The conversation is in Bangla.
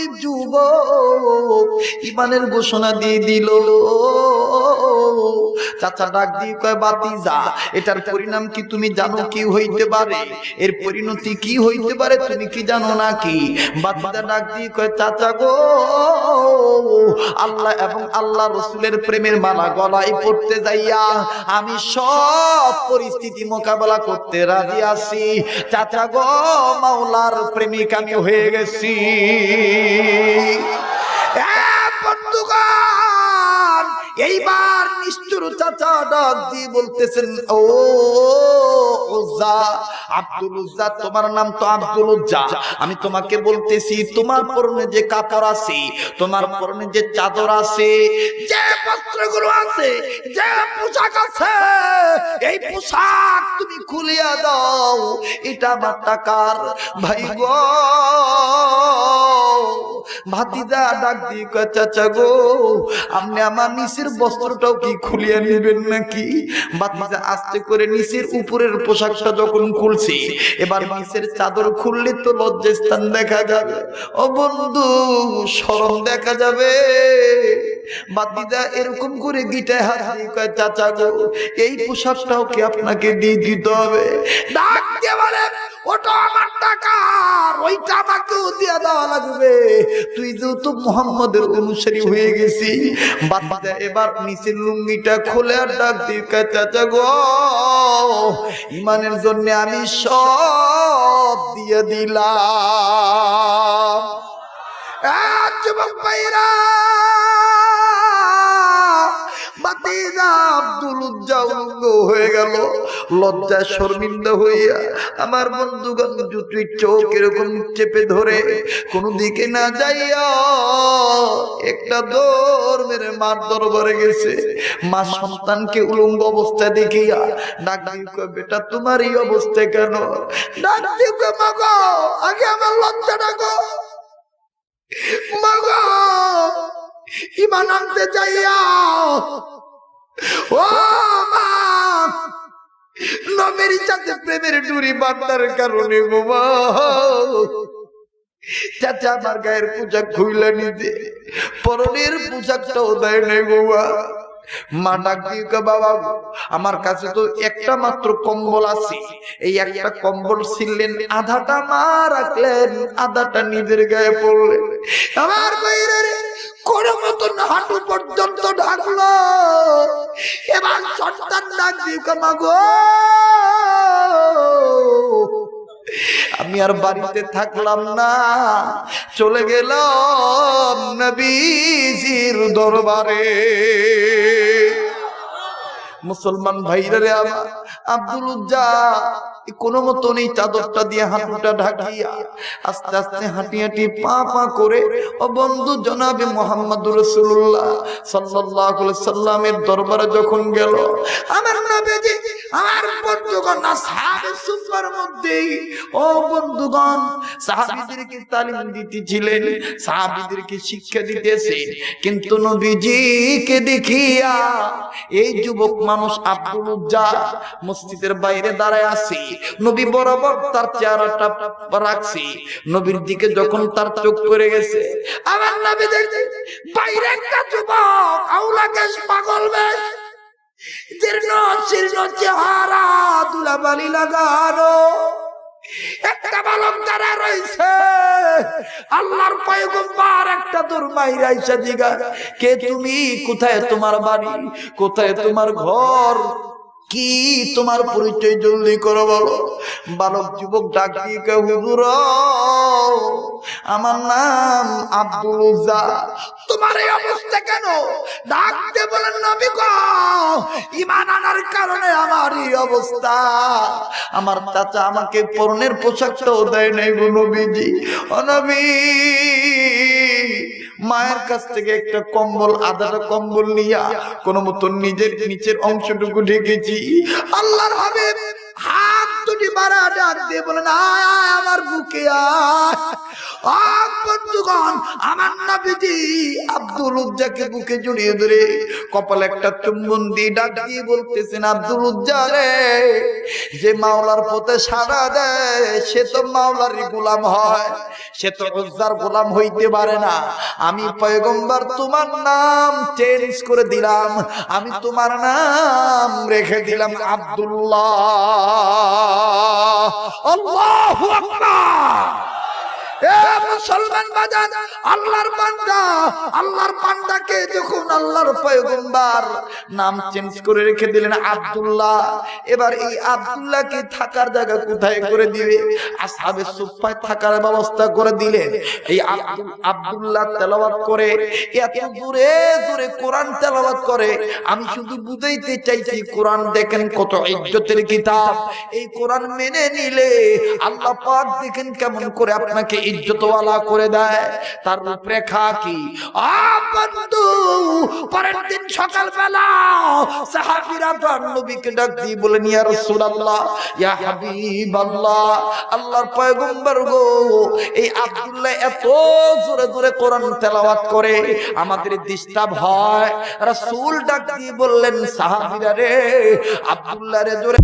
ওই যুবক ঈমানের ঘোষণা দিয়ে দিল। চাচা ডাক দিয়ে কয় ভাতিজা, এটার পরিণাম কি তুমি জানো কি হইতে পারে? এর পরিণতি কি হইতে পারে তুমি কি জানো নাকি? ভাতিজা ডাক দিয়ে কয় চাচা গো, আল্লাহ এবং আল্লাহ রাসূলের প্রেমের মালা গলায় পড়তে যাইয়া আমি সব পরিস্থিতি মোকাবেলা করতে রাজি আছি। চাচা গো, মাওলার প্রেমিক আমি হয়ে গেছি। বন্ধুগণ, এইবার নিষ্ঠুর চাচা ডাক দিয়ে বলতেছেন, ও উজ্জা, আব্দুল উজ্জা, তোমার নাম তো আব্দুল উজ্জা, আমি তোমাকে বলতেছি তোমার পরনে যে কাপড় আছে, তোমার পরনে যে চাদর আছে, যে বস্ত্রগুলো আছে, যে পোশাক আছে, এই পোশাক তুমি খুলিয়া দাও। এটা আমার টাকার। ভাই গো, ভাতিজা ডাক দিয়ে কয় চাচা গো, আপনি আমার নিচের বস্ত্রটাও কি খুলিয়া নেবেন নাকি? ভাতিজা আস্তে করে নিচের উপরের পোশাকটা যখন খুলছি, এবার নিচের চাদর খুললে তো লজ্জাস্থান দেখা যাবে, ও বন্ধু শরম দেখা যাবে। ভাতিজা এরকম করে গিটায় হাত দিয়ে কয় চাচা গো, এই পোশাকটাও কি আপনাকে দিয়ে দিতে হবে? ডাক দিয়ে বলে, ওটা আমার টাকা, ওইটা আমাকেও দিয়ে দেওয়া লাগবে, তুই যেহেতু মুহাম্মাদের অনুসারী হয়ে গেছি। ভাতিজা এবার নিচের লুঙ্গিটা খুলে আর ডাক দিয়ে কয় চাচা গো, ঈমানের জন্য আমি সব দিয়ে দিলাম। যুবক ভাইরা, ভাতিজা আব্দুল উজ্জা উলঙ্গ হয়ে গেল, লজ্জায় শর্মিন্দা হইয়া। আমার বন্ধুগণ দুটি চোখ এরকম চেপে ধরে কোন দিকে না যাইয়া একটা দৌড় মেরে মার দরবারে গেছে। মা সন্তানকে উলঙ্গ অবস্থায় দেখিয়া ডাক দিয়ে কয়, বেটা তোমার এই অবস্থা কেন? ডাক দিয়ে কয়, মা গো, আগে আমার লজ্জা ডাকো। মা গো, ঈমান আনতে যাইয়া ও মা, নবীর সাথে প্রেমের ডুরি বাঁধার কারণে গো মা, চাচা আমার গায়ের পোশাক খুইলা নিতে, পরনের পোশাকটাও দেয় নাই গো মা। মা ডাক দিয়ে কয়, বাবা আমার কাছে তো একটা মাত্র কম্বল আছে, এই একটা কম্বল ছিলেন, আধাটা মা রাখলেন, আধাটা নিজের গায়ে পড়লেন। আমার বাইরে কোন মতন হাঁটু পর্যন্ত ঢাকলো। এবার সন্তান ডাক দিয়ে কয়, মা গো, আমি আর বাড়িতে থাকলাম না, চলে গেলাম নবীজির দরবারে। মুসলমান ভাইরা রে আমার, আব্দুল উজ্জা কোন মতন এই চাদরটা দিয়ে হাঁটুটা ঢাকিয়া আস্তে আস্তে হাঁটি হাঁটি পা পা করে ও বন্ধু জনাবে মুহাম্মদুর রাসূলুল্লাহ সাল্লাল্লাহু আলাইহি সাল্লামের দরবারে যখন গেল, আমার নবীজি আমার বন্ধুগণ আসহাবে সুফার মধ্যে, ও বন্ধুগণ সাহাবীদেরকে তালিম দিতেছিলেন, সাহাবীদেরকে শিক্ষা দিতেছেন, কিন্তু নবীজিকে দেখিয়া এই যুবক মানুষ আব্দুল উজ্জা মসজিদের বাইরে দাঁড়ায় আছে, নবী বরাবর তার চেহারাটা রাখছি, নবীর দিকে যখন তার চোখ পড়ে গেছে, আমার নবী দেখতে বাইরে একটা যুবক আউলা কেশ পাগল বেশ, জীর্ণ শীর্ণ চেহারা, ধুলাবালি লাগানো, একটা বালক দাঁড়া রয়েছে। আল্লাহর পয়গম্বর একটা দূর মাইরা আইসা জিগা, কে তুমি, কোথায় তোমার বাড়ি, কোথায় তোমার ঘর, কি তোমার পরিচয় জলদি করো বলো। বালক যুবক ডাক দিয়ে কয়, হুজুর আমার নাম আব্দুল উজ্জা। তোমার এই অবস্থা কেন? ডাক দিয়ে বলেন, নবী গো, ঈমান আনার কারণে আমার এই অবস্থা। আমার চাচা আমাকে পরনের পোশাকটাও দেয় নাই গো নবীজি। ও নবী, মায়ের কাছ থেকে একটা কম্বল, আধাটা কম্বল নিয়া কোন মতো নিজের নিচের অংশটুকু ঢেকেছি। আল্লাহর হাবিব হাত দুটি মারা ডাক দিয়ে বলেন আয় আয় আমার বুকে আয়। বন্ধুগণ, আমার নবীজি আব্দুল উজ্জাকে বুকে জড়িয়ে ধরে কপালে একটা চুম্বন দিয়ে ডাক দিয়ে বলতেছেন, আব্দুল উজ্জা রে, যে মাওলার পথে সাড়া দেয় সে তো মাওলারই গোলাম হয়, সে তো উজ্জার গোলাম হইতে পারে না। আমি পয়গম্বর তোমার নাম চেঞ্জ করে দিলাম, আমি তোমার নাম রেখে দিলাম আব্দুল্লাহ। আল্লাহু আকবার। মুসলমান বাজান, আল্লাহর বান্দা, আল্লাহর বান্দাকে যখন আল্লাহর পয়গম্বর নাম চেঞ্জ করে রেখে দিলেন আব্দুল্লাহ, এবার এই আব্দুল্লাহকে থাকার জায়গা কোথায় করে দিবে? আসহাবে সুফফায় থাকার ব্যবস্থা করে দিলেন। এই আব্দুল্লাহ তেলাওয়াত করে, এত জোরে জোরে কোরআন তেলাওয়াত করে, আমি শুধু বুঝাইতে চাইছি কোরআন দেখেন কত ইজ্জতের কিতাব। এই কোরআন মেনে নিলে আল্লাহ পাক দেখেন কেমন করে আপনাকে ইজ্জতওয়ালা করে দেয়। তার রূপরেখা কি? বন্ধু, পরের দিন সকালবেলা সাহাবীরা নবীকে ডাক দিয়ে বলেন, ইয়া রাসূলুল্লাহ, ইয়া হাবিবাল্লাহ, আল্লাহর পয়গম্বর গো, এই আব্দুল্লাহ এত জোরে জোরে কোরআন তেলাওয়াত করে আমাদের ডিস্টার্ব হয়। রাসূল ডাক দিয়ে বললেন, সাহাবীরা রে, আব্দুল্লাহ রে জোরে